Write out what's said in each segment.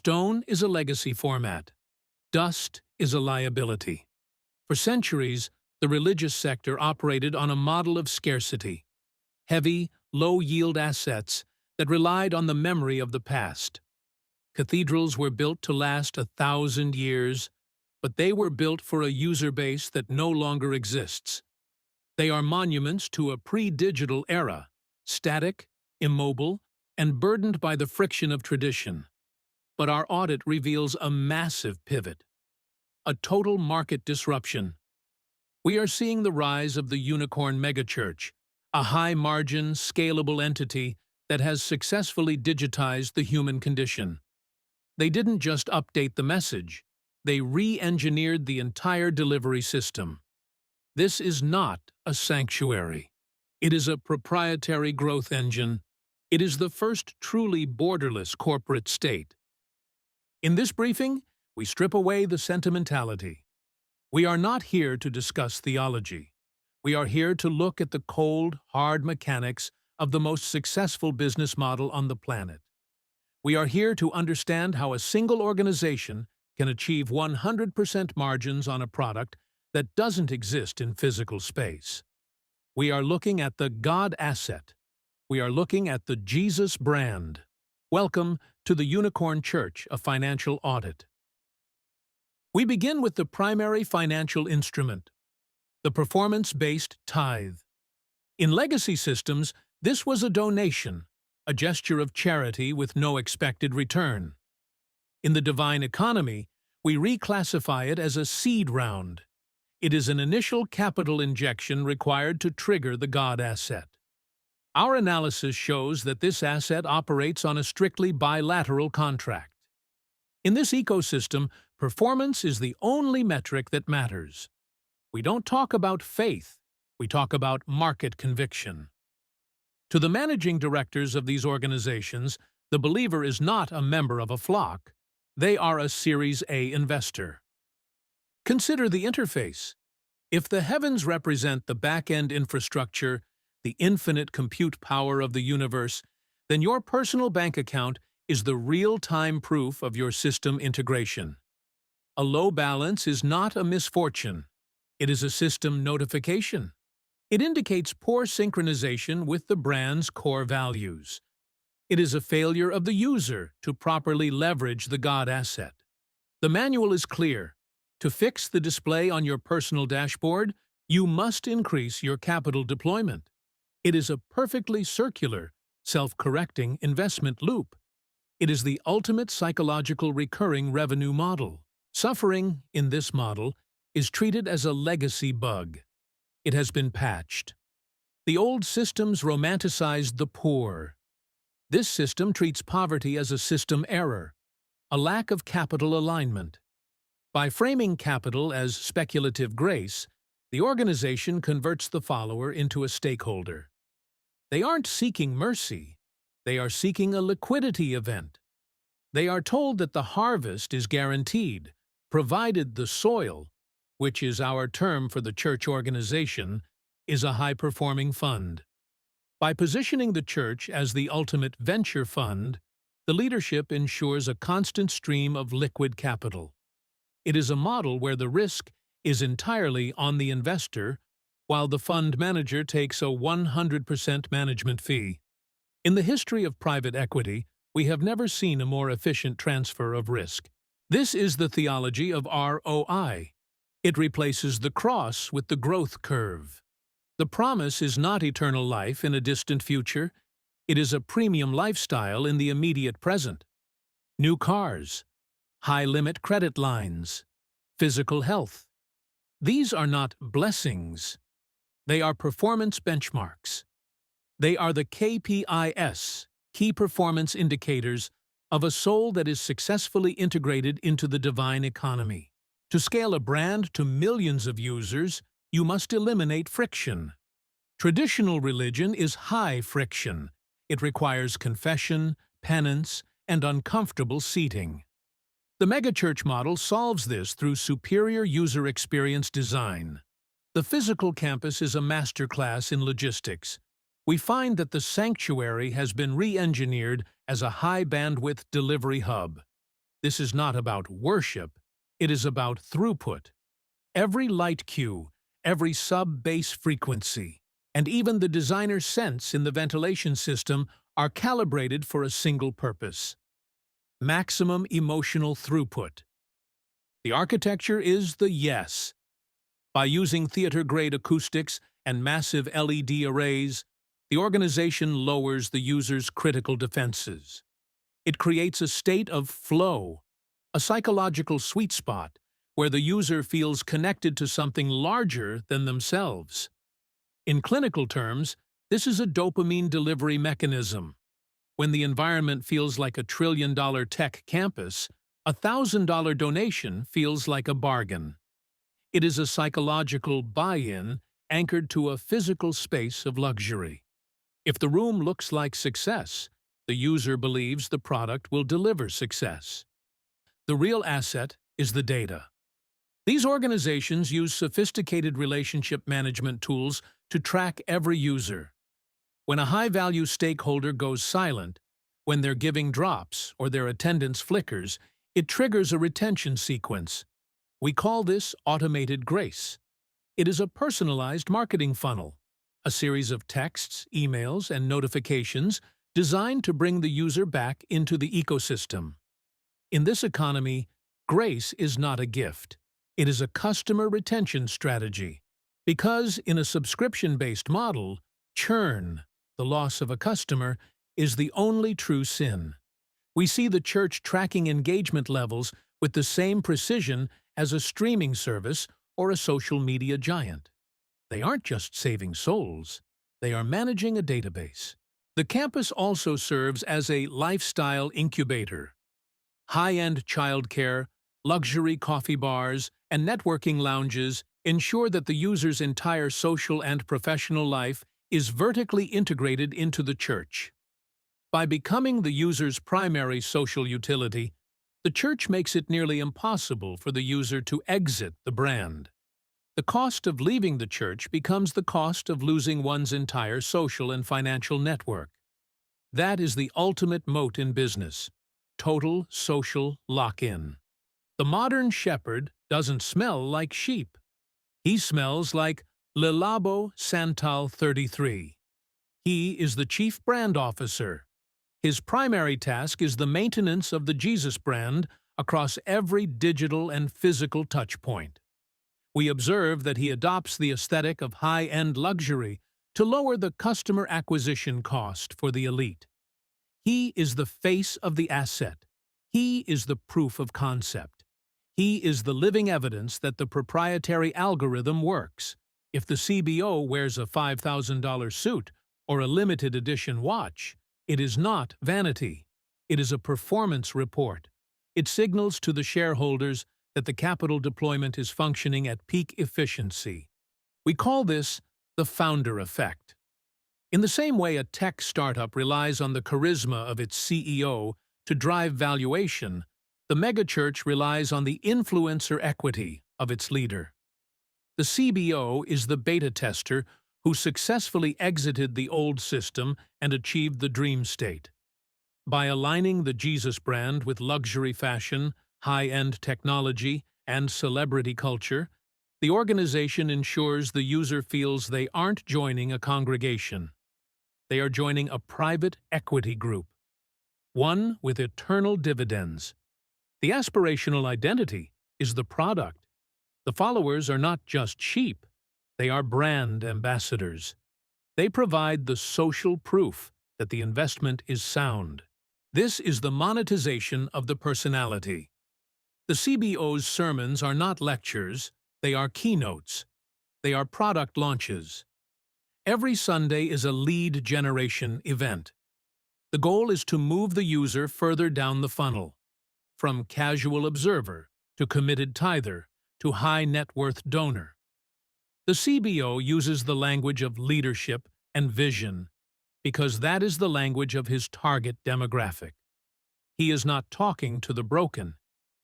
Stone is a legacy format. Dust is a liability. For centuries, the religious sector operated on a model of scarcity. Heavy, low-yield assets that relied on the memory of the past. Cathedrals were built to last 1,000 years, but they were built for a user base that no longer exists. They are monuments to a pre-digital era, static, immobile, and burdened by the friction of tradition. But our audit reveals a massive pivot, a total market disruption. We are seeing the rise of the unicorn megachurch, a high-margin, scalable entity that has successfully digitized the human condition. They didn't just update the message, they re-engineered the entire delivery system. This is not a sanctuary. It is a proprietary growth engine. It is the first truly borderless corporate state. In this briefing, we strip away the sentimentality. We are not here to discuss theology. We are here to look at the cold, hard mechanics of the most successful business model on the planet. We are here to understand how a single organization can achieve 100% margins on a product that doesn't exist in physical space. We are looking at the God asset. We are looking at the Jesus brand. Welcome to the Unicorn Church, a financial audit. We begin with the primary financial instrument, the performance-based tithe. In legacy systems, this was a donation, a gesture of charity with no expected return. In the divine economy, we reclassify it as a seed round. It is an initial capital injection required to trigger the God asset. Our analysis shows that this asset operates on a strictly bilateral contract. In this ecosystem, performance is the only metric that matters. We don't talk about faith, we talk about market conviction. To the managing directors of these organizations, the believer is not a member of a flock. They are a Series A investor. Consider the interface. If the heavens represent the back-end infrastructure, the infinite compute power of the universe, then your personal bank account is the real-time proof of your system integration. A low balance is not a misfortune. It is a system notification. It indicates poor synchronization with the brand's core values. It is a failure of the user to properly leverage the God asset. The manual is clear. To fix the display on your personal dashboard, you must increase your capital deployment. It is a perfectly circular, self-correcting investment loop. It is the ultimate psychological recurring revenue model. Suffering, in this model, is treated as a legacy bug. It has been patched. The old systems romanticized the poor. This system treats poverty as a system error, a lack of capital alignment. By framing capital as speculative grace, the organization converts the follower into a stakeholder. They aren't seeking mercy. They are seeking a liquidity event. They are told that the harvest is guaranteed, provided the soil, which is our term for the church organization, is a high-performing fund. By positioning the church as the ultimate venture fund, the leadership ensures a constant stream of liquid capital. It is a model where the risk is entirely on the investor, while the fund manager takes a 100% management fee. In the history of private equity, we have never seen a more efficient transfer of risk. This is the theology of ROI. It replaces the cross with the growth curve. The promise is not eternal life in a distant future. It is a premium lifestyle in the immediate present. New cars, high-limit credit lines, physical health. These are not blessings. They are performance benchmarks. They are the KPIs, key performance indicators, of a soul that is successfully integrated into the divine economy. To scale a brand to millions of users, you must eliminate friction. Traditional religion is high friction. It requires confession, penance, and uncomfortable seating. The megachurch model solves this through superior user experience design. The physical campus is a masterclass in logistics. We find that the sanctuary has been re-engineered as a high-bandwidth delivery hub. This is not about worship, it is about throughput. Every light cue, every sub-bass frequency, and even the designer sense in the ventilation system are calibrated for a single purpose: maximum emotional throughput. The architecture is the yes. By using theater-grade acoustics and massive LED arrays, the organization lowers the user's critical defenses. It creates a state of flow, a psychological sweet spot where the user feels connected to something larger than themselves. In clinical terms, this is a dopamine delivery mechanism. When the environment feels like a trillion-dollar tech campus, a $1,000 donation feels like a bargain. It is a psychological buy-in anchored to a physical space of luxury. If the room looks like success, the user believes the product will deliver success. The real asset is the data. These organizations use sophisticated relationship management tools to track every user. When a high-value stakeholder goes silent, when their giving drops or their attendance flickers, it triggers a retention sequence. We call this automated grace. It is a personalized marketing funnel, a series of texts, emails, and notifications designed to bring the user back into the ecosystem. In this economy, grace is not a gift. It is a customer retention strategy. Because in a subscription-based model, churn, the loss of a customer, is the only true sin. We see the church tracking engagement levels with the same precision as a streaming service or a social media giant. They aren't just saving souls, they are managing a database. The campus also serves as a lifestyle incubator. High-end childcare, luxury coffee bars, and networking lounges ensure that the user's entire social and professional life is vertically integrated into the church. By becoming the user's primary social utility, the church makes it nearly impossible for the user to exit the brand. The cost of leaving the church becomes the cost of losing one's entire social and financial network. That is the ultimate moat in business: total social lock-in. The modern shepherd doesn't smell like sheep. He smells like Le Labo Santal 33. He is the chief brand officer. His primary task is the maintenance of the Jesus brand across every digital and physical touchpoint. We observe that he adopts the aesthetic of high-end luxury to lower the customer acquisition cost for the elite. He is the face of the asset. He is the proof of concept. He is the living evidence that the proprietary algorithm works. If the CBO wears a $5,000 suit or a limited edition watch, it is not vanity. It is a performance report. It signals to the shareholders that the capital deployment is functioning at peak efficiency. We call this the founder effect. In the same way a tech startup relies on the charisma of its CEO to drive valuation, the megachurch relies on the influencer equity of its leader. The CBO is the beta tester who successfully exited the old system and achieved the dream state. By aligning the Jesus brand with luxury fashion, high-end technology, and celebrity culture, the organization ensures the user feels they aren't joining a congregation. They are joining a private equity group, one with eternal dividends. The aspirational identity is the product. The followers are not just sheep. They are brand ambassadors. They provide the social proof that the investment is sound. This is the monetization of the personality. The CBO's sermons are not lectures, they are keynotes. They are product launches. Every Sunday is a lead generation event. The goal is to move the user further down the funnel, from casual observer to committed tither to high net worth donor. The CBO uses the language of leadership and vision because that is the language of his target demographic. He is not talking to the broken.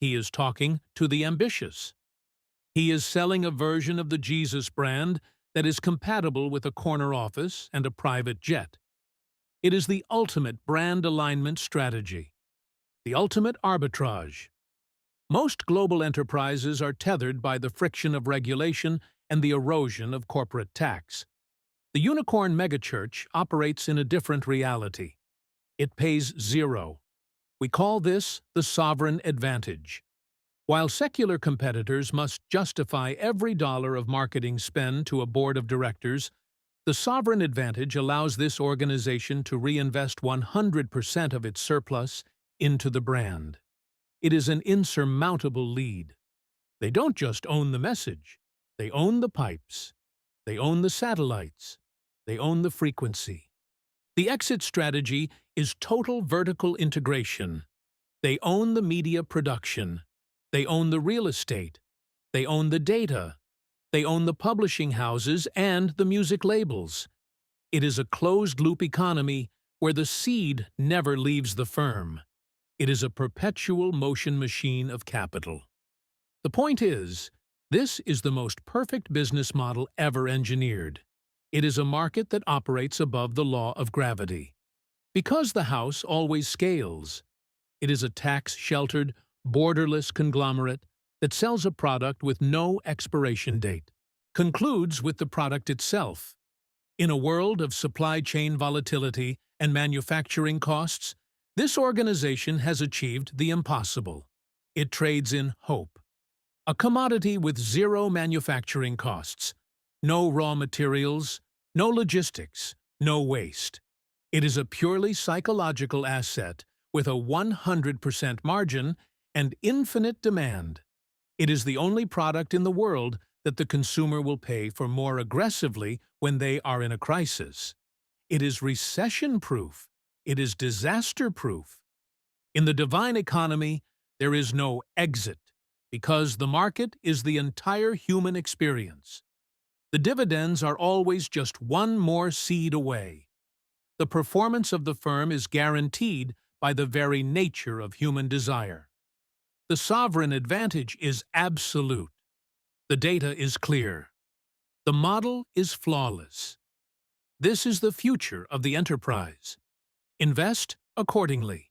He is talking to the ambitious. He is selling a version of the Jesus brand that is compatible with a corner office and a private jet. It is the ultimate brand alignment strategy. the ultimate arbitrage. Most global enterprises are tethered by the friction of regulation and the erosion of corporate tax. The unicorn megachurch operates in a different reality. It pays zero. We call this the sovereign advantage. While secular competitors must justify every dollar of marketing spend to a board of directors, the sovereign advantage allows this organization to reinvest 100% of its surplus into the brand. It is an insurmountable lead. They don't just own the message. They own the pipes. They own the satellites. They own the frequency. The exit strategy is total vertical integration. They own the media production. They own the real estate. They own the data. They own the publishing houses and the music labels. It is a closed-loop economy where the seed never leaves the firm. It is a perpetual motion machine of capital. The point is, this is the most perfect business model ever engineered. It is a market that operates above the law of gravity. Because the house always scales, it is a tax-sheltered, borderless conglomerate that sells a product with no expiration date, concludes with the product itself. In a world of supply chain volatility and manufacturing costs, this organization has achieved the impossible. It trades in hope, a commodity with zero manufacturing costs, no raw materials, no logistics, no waste. It is a purely psychological asset with a 100% margin and infinite demand. It is the only product in the world that the consumer will pay for more aggressively when they are in a crisis. It is recession-proof. It is disaster-proof. In the divine economy, there is no exit, because the market is the entire human experience. The dividends are always just one more seed away. The performance of the firm is guaranteed by the very nature of human desire. The sovereign advantage is absolute. The data is clear. The model is flawless. This is the future of the enterprise. Invest accordingly.